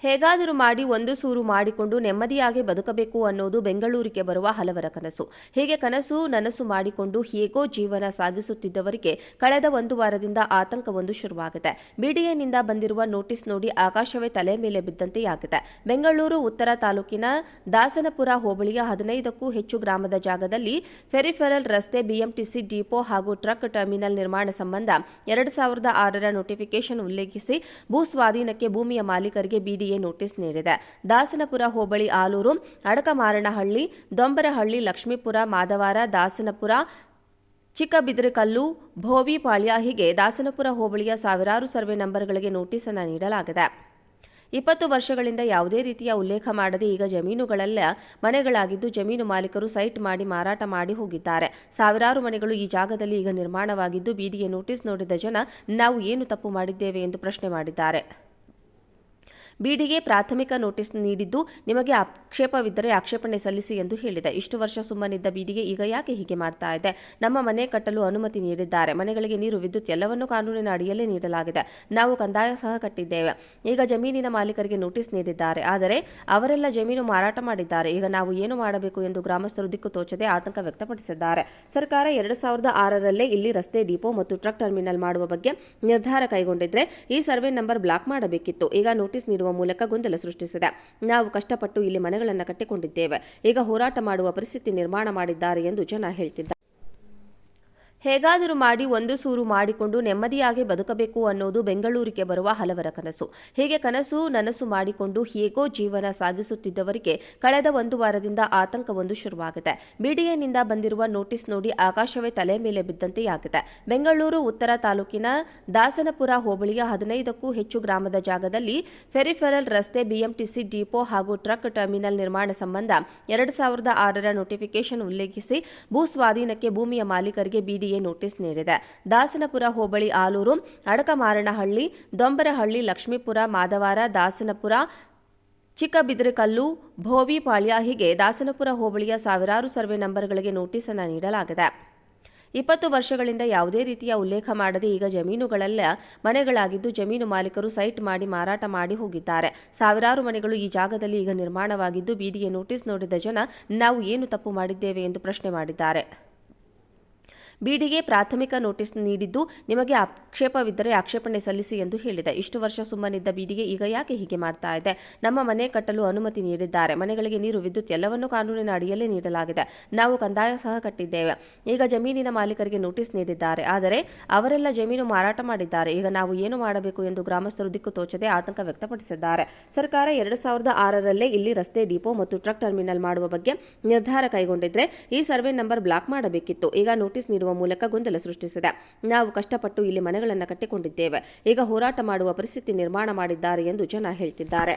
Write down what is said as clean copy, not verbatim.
ಹೇಗಾದರೂ ಮಾಡಿ ಒಂದು ಸೂರು ಮಾಡಿಕೊಂಡು ನೆಮ್ಮದಿಯಾಗಿ ಬದುಕಬೇಕು ಅನ್ನೋದು ಬೆಂಗಳೂರಿಗೆ ಬರುವ ಹಲವರ ಕನಸು. ಹೀಗೆ ಕನಸು ನನಸು ಮಾಡಿಕೊಂಡು ಹೇಗೋ ಜೀವನ ಸಾಗಿಸುತ್ತಿದ್ದವರಿಗೆ ಕಳೆದ ಒಂದು ವಾರದಿಂದ ಆತಂಕವೊಂದು ಶುರುವಾಗಿದೆ. ಬಿಡಿಎನಿಂದ ಬಂದಿರುವ ನೋಟಿಸ್ ನೋಡಿ ಆಕಾಶವೇ ತಲೆ ಮೇಲೆ ಬಿದ್ದಂತೆಯಾಗಿದೆ. ಬೆಂಗಳೂರು ಉತ್ತರ ತಾಲೂಕಿನ ದಾಸನಪುರ ಹೋಬಳಿಯ 15ಕ್ಕೂ ಹೆಚ್ಚು ಗ್ರಾಮದ ಜಾಗದಲ್ಲಿ ಫೆರಿಫೆರಲ್ ರಸ್ತೆ, ಬಿಎಂಟಿಸಿ ಡಿಪೋ ಹಾಗೂ ಟ್ರಕ್ ಟರ್ಮಿನಲ್ ನಿರ್ಮಾಣ ಸಂಬಂಧ 2006ರ ನೋಟಿಫಿಕೇಶನ್ ಉಲ್ಲೇಖಿಸಿ ಭೂ ಸ್ವಾಧೀನಕ್ಕೆ ಭೂಮಿಯ ಮಾಲೀಕರಿಗೆ ಬಿಡಿಎ ನೋಟಿಸ್ ನೀಡಿದೆ. ದಾಸನಪುರ ಹೋಬಳಿ ಆಲೂರು, ಅಡಕಮಾರನಹಳ್ಳಿ, ದೊಂಬರಹಳ್ಳಿ, ಲಕ್ಷ್ಮೀಪುರ, ಮಾದವಾರ, ದಾಸನಪುರ, ಚಿಕ್ಕಬಿದರಕಲ್ಲು, ಭೋವಿಪಾಳ್ಯ ಹೀಗೆ ದಾಸನಪುರ ಹೋಬಳಿಯ ಸಾವಿರಾರು ಸರ್ವೆ ನಂಬರ್ಗಳಿಗೆ ನೋಟಿಸ್ ಅನ್ನು ನೀಡಲಾಗಿದೆ. 20 ವರ್ಷಗಳಿಂದ ಯಾವುದೇ ರೀತಿಯ ಉಲ್ಲೇಖ ಮಾಡದೆ ಈಗ ಜಮೀನುಗಳೆಲ್ಲ ಮನೆಗಳಾಗಿದ್ದು ಜಮೀನು ಮಾಲೀಕರು ಸೈಟ್ ಮಾಡಿ ಮಾರಾಟ ಮಾಡಿ ಹೋಗಿದ್ದಾರೆ. ಸಾವಿರಾರು ಮನೆಗಳು ಈ ಜಾಗದಲ್ಲಿ ಈಗ ನಿರ್ಮಾಣವಾಗಿದ್ದು ಬಿಡಿಎ ನೋಟಿಸ್ ನೋಡಿದ ಜನ ನಾವು ಏನು ತಪ್ಪು ಮಾಡಿದ್ದೇವೆ ಎಂದು ಪ್ರಶ್ನೆ ಮಾಡಿದ್ದಾರೆ. ಬಿಡಿಗೆ ಪ್ರಾಥಮಿಕ ನೋಟಿಸ್ ನೀಡಿದ್ದು ನಿಮಗೆ ಆಕ್ಷೇಪವಿದ್ದರೆ ಆಕ್ಷೇಪಣೆ ಸಲ್ಲಿಸಿ ಎಂದು ಹೇಳಿದೆ. ಇಷ್ಟು ವರ್ಷ ಸುಮ್ಮನಿದ್ದ ಬಿಡಿಗೆ ಈಗ ಯಾಕೆ ಹೀಗೆ ಮಾಡ್ತಾ ಇದೆ? ನಮ್ಮ ಮನೆ ಕಟ್ಟಲು ಅನುಮತಿ ನೀಡಿದ್ದಾರೆ. ಮನೆಗಳಿಗೆ ನೀರು, ವಿದ್ಯುತ್ ಎಲ್ಲವನ್ನೂ ಕಾನೂನಿನ ಅಡಿಯಲ್ಲೇ ನೀಡಲಾಗಿದೆ. ನಾವು ಕಂದಾಯ ಸಹ ಕಟ್ಟಿದ್ದೇವೆ. ಈಗ ಜಮೀನಿನ ಮಾಲೀಕರಿಗೆ ನೋಟಿಸ್ ನೀಡಿದ್ದಾರೆ. ಆದರೆ ಅವರೆಲ್ಲ ಜಮೀನು ಮಾರಾಟ ಮಾಡಿದ್ದಾರೆ. ಈಗ ನಾವು ಏನು ಮಾಡಬೇಕು ಎಂದು ಗ್ರಾಮಸ್ಥರು ದಿಕ್ಕು ತೋಚದೆ ಆತಂಕ ವ್ಯಕ್ತಪಡಿಸಿದ್ದಾರೆ. ಸರ್ಕಾರ 2006ರಲ್ಲೇ ಇಲ್ಲಿ ರಸ್ತೆ, ಡಿಪೋ ಮತ್ತು ಟ್ರಕ್ ಟರ್ಮಿನಲ್ ಮಾಡುವ ಬಗ್ಗೆ ನಿರ್ಧಾರ ಕೈಗೊಂಡಿದ್ರೆ ಈ ಸರ್ವೆ ನಂಬರ್ ಬ್ಲಾಕ್ ಮಾಡಬೇಕಿತ್ತು. ಈಗ ನೋಟಿಸ್ ನೀಡುವ ಮೂಲಕ ಗೊಂದಲ ಸೃಷ್ಟಿಸಿದೆ. ನಾವು ಕಷ್ಟಪಟ್ಟು ಇಲ್ಲಿ ಮನೆಗಳನ್ನು ಕಟ್ಟಿಕೊಂಡಿದ್ದೇವೆ. ಈಗ ಹೋರಾಟ ಮಾಡುವ ಪರಿಸ್ಥಿತಿ ನಿರ್ಮಾಣ ಮಾಡಿದ್ದಾರೆ ಎಂದು ಜನ ಹೇಳ್ತಿದ್ದಾರೆ. ಹೇಗಾದರೂ ಮಾಡಿ ಒಂದು ಸೂರು ಮಾಡಿಕೊಂಡು ನೆಮ್ಮದಿಯಾಗಿ ಬದುಕಬೇಕು ಅನ್ನೋದು ಬೆಂಗಳೂರಿಗೆ ಬರುವ ಹಲವರ ಕನಸು. ಹೀಗೆ ಕನಸು ನನಸು ಮಾಡಿಕೊಂಡು ಹೇಗೋ ಜೀವನ ಸಾಗಿಸುತ್ತಿದ್ದವರಿಗೆ ಕಳೆದ ಒಂದು ವಾರದಿಂದ ಆತಂಕವೊಂದು ಶುರುವಾಗಿದೆ. ಬಿಡಿಎನಿಂದ ಬಂದಿರುವ ನೋಟಿಸ್ ನೋಡಿ ಆಕಾಶವೇ ತಲೆ ಮೇಲೆ ಬಿದ್ದಂತೆಯಾಗಿದೆ. ಬೆಂಗಳೂರು ಉತ್ತರ ತಾಲೂಕಿನ ದಾಸನಪುರ ಹೋಬಳಿಯ 15ಕ್ಕೂ ಹೆಚ್ಚು ಗ್ರಾಮದ ಜಾಗದಲ್ಲಿ ಫೆರಿಫೆರಲ್ ರಸ್ತೆ, ಬಿಎಂಟಿಸಿ ಡಿಪೋ ಹಾಗೂ ಟ್ರಕ್ ಟರ್ಮಿನಲ್ ನಿರ್ಮಾಣ ಸಂಬಂಧ 2006ರ ನೋಟಿಫಿಕೇಶನ್ ಉಲ್ಲೇಖಿಸಿ ಭೂ ಸ್ವಾಧೀನಕ್ಕೆ ಭೂಮಿಯ ಮಾಲೀಕರಿಗೆ ಬಿಡಿಎ ನೋಟಿಸ್ ನೀಡಿದೆ. ದಾಸನಪುರ ಹೋಬಳಿ ಆಲೂರು, ಅಡಕಮಾರನಹಳ್ಳಿ, ದೊಂಬರಹಳ್ಳಿ, ಲಕ್ಷ್ಮೀಪುರ, ಮಾದವಾರ, ದಾಸನಪುರ, ಚಿಕ್ಕಬಿದರಕಲ್ಲು, ಭೋವಿಪಾಳ್ಯ ಹೀಗೆ ದಾಸನಪುರ ಹೋಬಳಿಯ ಸಾವಿರಾರು ಸರ್ವೆ ನಂಬರ್ಗಳಿಗೆ ನೋಟಿಸ್ ಅನ್ನು ನೀಡಲಾಗಿದೆ. 20 ವರ್ಷಗಳಿಂದ ಯಾವುದೇ ರೀತಿಯ ಉಲ್ಲೇಖ ಮಾಡದೆ ಈಗ ಜಮೀನುಗಳೆಲ್ಲ ಮನೆಗಳಾಗಿದ್ದು ಜಮೀನು ಮಾಲೀಕರು ಸೈಟ್ ಮಾಡಿ ಮಾರಾಟ ಮಾಡಿ ಹೋಗಿದ್ದಾರೆ. ಸಾವಿರಾರು ಮನೆಗಳು ಈ ಜಾಗದಲ್ಲಿ ಈಗ ನಿರ್ಮಾಣವಾಗಿದ್ದು ಬಿಡಿಎ ನೋಟಿಸ್ ನೋಡಿದ ಜನ ನಾವು ಏನು ತಪ್ಪು ಮಾಡಿದ್ದೇವೆ ಎಂದು ಪ್ರಶ್ನೆ ಮಾಡಿದ್ದಾರೆ. ಬಿಡಿಗೆ ಪ್ರಾಥಮಿಕ ನೋಟಿಸ್ ನೀಡಿದ್ದು ನಿಮಗೆ ಆಕ್ಷೇಪವಿದ್ದರೆ ಆಕ್ಷೇಪಣೆ ಸಲ್ಲಿಸಿ ಎಂದು ಹೇಳಿದೆ. ಇಷ್ಟು ವರ್ಷ ಸುಮ್ಮನಿದ್ದ ಬಿಡಿಗೆ ಈಗ ಯಾಕೆ ಹೀಗೆ ಮಾಡ್ತಾ ಇದೆ? ನಮ್ಮ ಮನೆ ಕಟ್ಟಲು ಅನುಮತಿ ನೀಡಿದ್ದಾರೆ. ಮನೆಗಳಿಗೆ ನೀರು, ವಿದ್ಯುತ್ ಎಲ್ಲವನ್ನೂ ಕಾನೂನಿನ ಅಡಿಯಲ್ಲೇ ನೀಡಲಾಗಿದೆ. ನಾವು ಕಂದಾಯ ಸಹ ಕಟ್ಟಿದ್ದೇವೆ. ಈಗ ಜಮೀನಿನ ಮಾಲೀಕರಿಗೆ ನೋಟಿಸ್ ನೀಡಿದ್ದಾರೆ. ಆದರೆ ಅವರೆಲ್ಲ ಜಮೀನು ಮಾರಾಟ ಮಾಡಿದ್ದಾರೆ. ಈಗ ನಾವು ಏನು ಮಾಡಬೇಕು ಎಂದು ಗ್ರಾಮಸ್ಥರು ದಿಕ್ಕು ತೋಚದೆ ಆತಂಕ ವ್ಯಕ್ತಪಡಿಸಿದ್ದಾರೆ. ಸರ್ಕಾರ 2006ರಲ್ಲೇ ಇಲ್ಲಿ ರಸ್ತೆ, ಡಿಪೋ ಮತ್ತು ಟ್ರಕ್ ಟರ್ಮಿನಲ್ ಮಾಡುವ ಬಗ್ಗೆ ನಿರ್ಧಾರ ಕೈಗೊಂಡಿದ್ರೆ ಈ ಸರ್ವೆ ನಂಬರ್ ಬ್ಲಾಕ್ ಮಾಡಬೇಕಿತ್ತು. ಈಗ ನೋಟಿಸ್ ನೀಡುವ ಮೂಲಕ ಗೊಂದಲ ಸೃಷ್ಟಿಸಿದೆ. ನಾವು ಕಷ್ಟಪಟ್ಟು ಇಲ್ಲಿ ಮನೆಗಳನ್ನು ಕಟ್ಟಿಕೊಂಡಿದ್ದೇವೆ. ಈಗ ಹೋರಾಟ ಮಾಡುವ ಪರಿಸ್ಥಿತಿ ನಿರ್ಮಾಣ ಮಾಡಿದ್ದಾರೆ ಎಂದು ಜನ ಹೇಳ್ತಿದ್ದಾರೆ.